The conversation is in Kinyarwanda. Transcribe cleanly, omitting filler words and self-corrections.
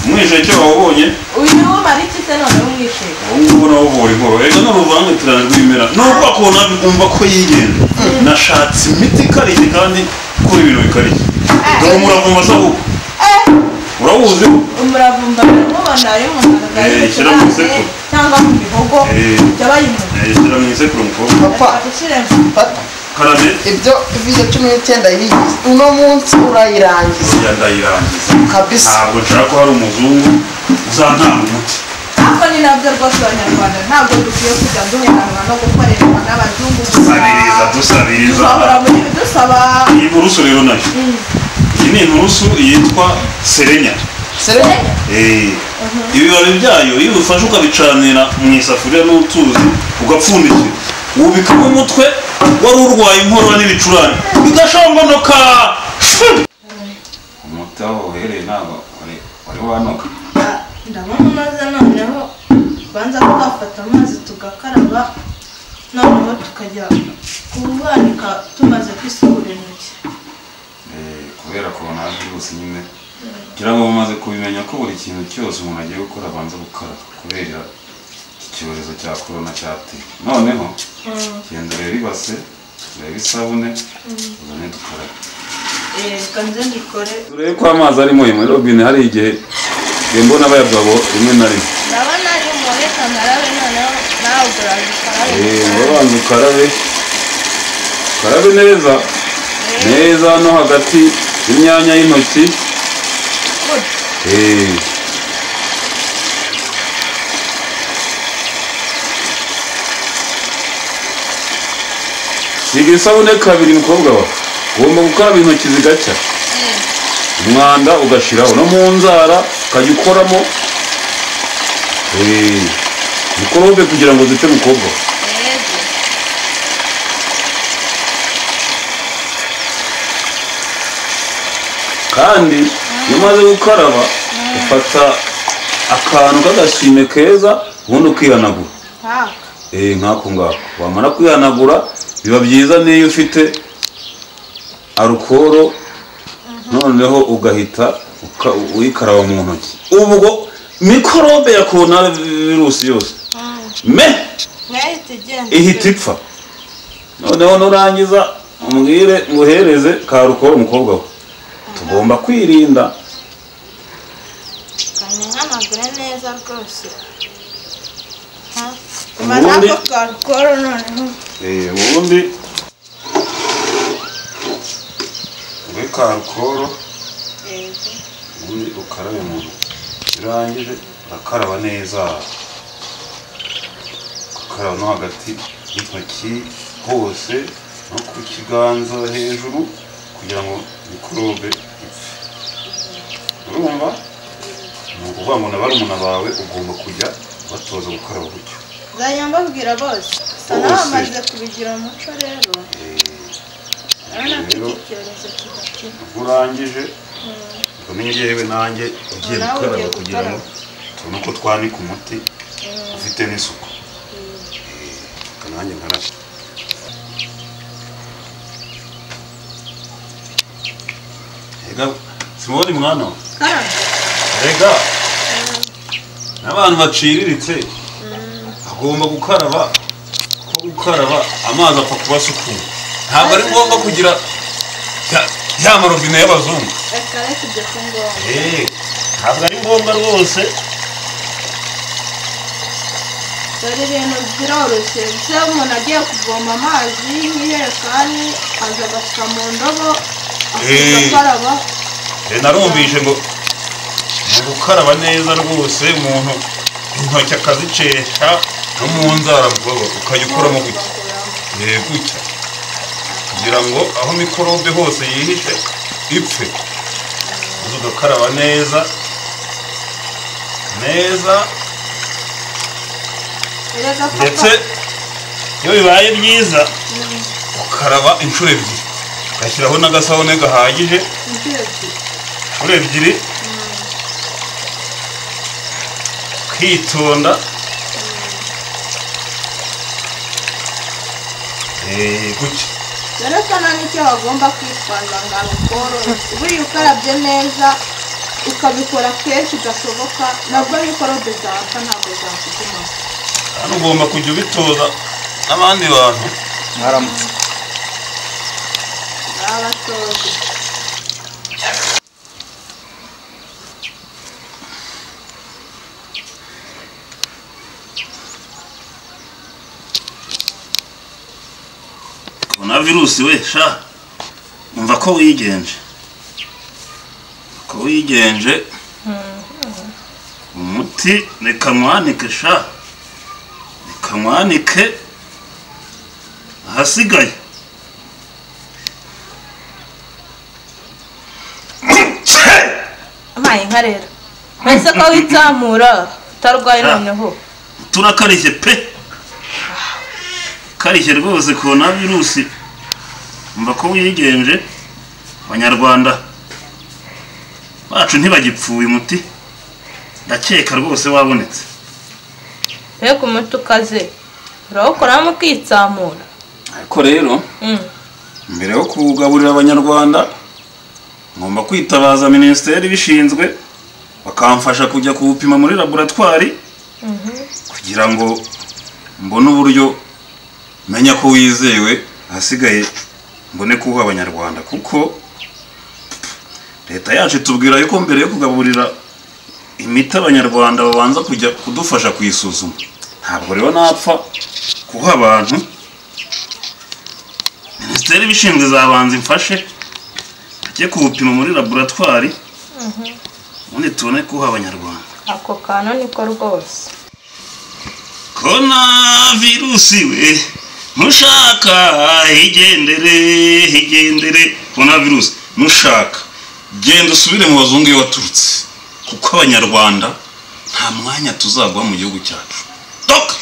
Umwishe cyo wabonye uyu mariki se none umwishe ubona wabonye inkoro ega no ruvangitirana rw'imera nubwo akona bigomba ko yigenda nashatse imiti karije kandi kuri ibintu bikarije dore umuravumba sabu urawuzi umuravumba mubona ari mu ngagari cyangwa mu bihogo byabayimu shyira mu isekuru mukobwa papa karame ibyo video 19 yigize uno munsi urayirangiza ndayirangiza kabisa ntabwo nshaka ko hari umuzungu uzantanga umuti ako ni nabyo rwose abanyarwanda ntabwo dukwiye kujya duheranwa no gukorerwa n'abazungu dusabiriza twahora muri dusaba iyi nturusu rero nayo iyi ni inturusu yitwa serenya ibibabi byayo iyo ubifashe ukabicanira mu isafuriya n'utuzi ugapfundikira ubikamo umutwe wari urwaye inkorora n'ibicurane bigashongonoka umuti aho uhereye ntabwo wari wanoka ndabona umaze noneho banza tugafata amazi tugakaraba noneho tukajya kubanika tumaze kwisukura intoki kubera korona virusi nyine kugira ngo bamaze kubimenya ko buri kintu cyose umuntu agiye gukora abanza gukaraba kubera iki cyorezo cya korona cyateye noneho genda rero ibase urebe isabune uzane dukarabe kanze ndikore turebe ko amazi arimo muri robine hari igihe mbona abayagabo rimwe na rimwe ndabona ari muri kamarabe noneho nawe urabanza ukarabe neza neza no hagati y'imyanya y'intoki siga isabune kabiri mukobwa wawe ugomba gukaraba intoki zigacya umwanda ugashiraho no mu nzara ukajya ukoramo mikorobe kugira ngo zice mukobwa kandi iyo umaze gukaraba ufata akantu k'agashime keza ubundi ukihanagura nk'ako ngako wamara kwihanagura biba byiza niyo ufite alukoro noneho ugahita uyikaraba mu ntoki ubwo mikorobe ya korona virusi yose ihita ipfa noneho nurangiza umbwire nguhereze ka alukoro umukobwa we tugomba kwirinda kanyanagura neza rwose ubundi ube ka alukoro ubundi ukarabe mu ntoki urangije urakaraba neza ugakaraba no hagati y'intoki hose no ku kiganza hejuru kugira ngo mikorobe ipfe urumva ni ukuvuga ngo na barumuna bawe ugomba kujya batoza gukaraba gutyo nzajya mbabwira bose gusa nawe bamaze kubigira umuco rero urabona ko iki cyorezo kidakira urangije ubwo ni njyewe nanjye ugiye gukaraba kugira ngo tubone uko twanika umuti ufite n'isuku nanjye nkarabe ega simubona mwana we ega n'abantu baciriritse agomba gukaraba ko gukaraba amazi apfa kuba asukuye ntabwo ari ngombwa kugira ya marobine y'abazungu ntabwo ari ngombwa rwose dore ibintu biroroshye se umuntu agiye kuvoma amazi nk'iyerekani aza agasuka mu ndobo agakaraba narumvishe ngo ni gukaraba neza rwose umuntu intoki akazicesha no mu nzara ukajya ukuramo gutya gutya kugira ngo aho mikorobe hose yihishe ipfe tugakaraba neza ndetse iyo bibaye byiza ukaraba inshuro ebyiri ugashyiraho n'agasabune gahagije inshuro ebyiri kwitonda gutya yerekana n'icyo bagomba kwitwaza ngo alukoro buriya ukarabye neza ukabikora kenshi gashoboka nabwo mikorobe zapfa ntabwo zakuguma hano ugomba kujya ubitoza n'abandi bantu mwaramutse abatoze virusi we sha umva ko wigenje umuti reka mwanike sha reka mwanike ahasigaye amaye nka rero mbese ko witsamura utarwaye noneho turakarishye pe karishye rwose corona virusi umva ko wigenje abanyarwanda bacu ntibagipfuye umuti ndakeka rwose wabonetse reka umuti ukaze urawukoramo ukitsamura ariko rero mbere yo kugaburira abanyarwanda ngomba kwitabaza minisiteri ibishinzwe bakamfasha kujya kuwupima muri laboratwari kugira ngo mbone uburyo menya ko wizewe ahasigaye mbone kuwuha abanyarwanda kuko leta yacu itubwira yuko mbere yo kugaburira imiti abanyarwanda babanza kujya kudufasha kuyisuzuma ntabwo rero napfa kuha abantu minisiteri ibishinzwe zabanza imfashe ajye kuwupima muri laboratwari ubundi tubone kuwuha abanyarwanda ako kantu niko rwose corona virusi we nushaka higendere corona virusi nushaka genda usubire mu bazungu iyo waturutse kuko abanyarwanda nta mwanya tuzagwa mu gihugu cyacu doka